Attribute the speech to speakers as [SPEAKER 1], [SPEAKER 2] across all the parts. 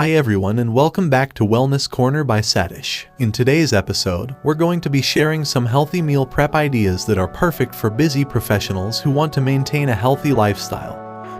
[SPEAKER 1] Hi everyone and welcome back to Wellness Corner by Satish. In today's episode, we're going to be sharing some healthy meal prep ideas that are perfect for busy professionals who want to maintain a healthy lifestyle,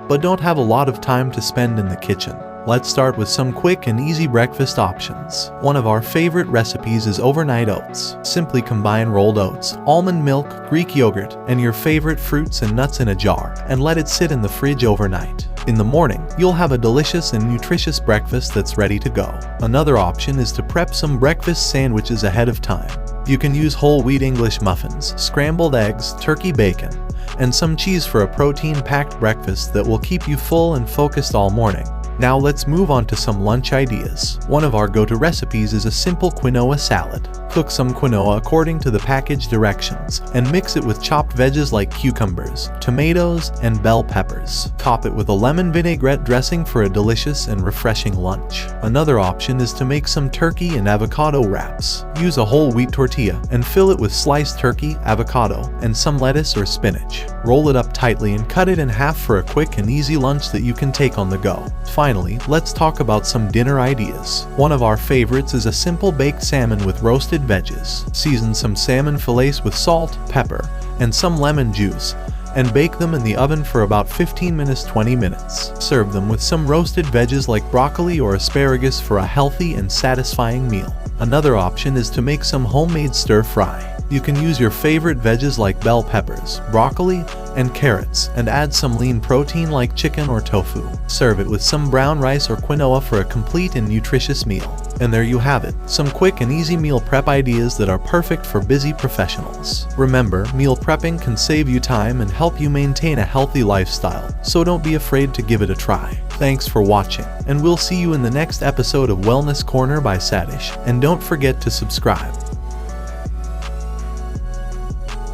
[SPEAKER 1] but don't have a lot of time to spend in the kitchen. Let's start with some quick and easy breakfast options. One of our favorite recipes is overnight oats. Simply combine rolled oats, almond milk, Greek yogurt, and your favorite fruits and nuts in a jar, and let it sit in the fridge overnight. In the morning, you'll have a delicious and nutritious breakfast that's ready to go. Another option is to prep some breakfast sandwiches ahead of time. You can use whole wheat English muffins, scrambled eggs, turkey bacon, and some cheese for a protein-packed breakfast that will keep you full and focused all morning. Now let's move on to some lunch ideas. One of our go-to recipes is a simple quinoa salad. Cook some quinoa according to the package directions and mix it with chopped veggies like cucumbers, tomatoes, and bell peppers. Top it with a lemon vinaigrette dressing for a delicious and refreshing lunch. Another option is to make some turkey and avocado wraps. Use a whole wheat tortilla and fill it with sliced turkey, avocado, and some lettuce or spinach. Roll it up tightly and cut it in half for a quick and easy lunch that you can take on the go. Finally, let's talk about some dinner ideas. One of our favorites is a simple baked salmon with roasted veggies. Season some salmon fillets with salt, pepper, and some lemon juice, and bake them in the oven for about 15 minutes 20 minutes. Serve them with some roasted veggies like broccoli or asparagus for a healthy and satisfying meal. Another option is to make some homemade stir-fry. You can use your favorite veggies like bell peppers, broccoli, and carrots, and add some lean protein like chicken or tofu. Serve it with some brown rice or quinoa for a complete and nutritious meal. And there you have it, some quick and easy meal prep ideas that are perfect for busy professionals. Remember, meal prepping can save you time and help you maintain a healthy lifestyle, so don't be afraid to give it a try. Thanks for watching, and we'll see you in the next episode of Wellness Corner by Satish, and don't forget to subscribe.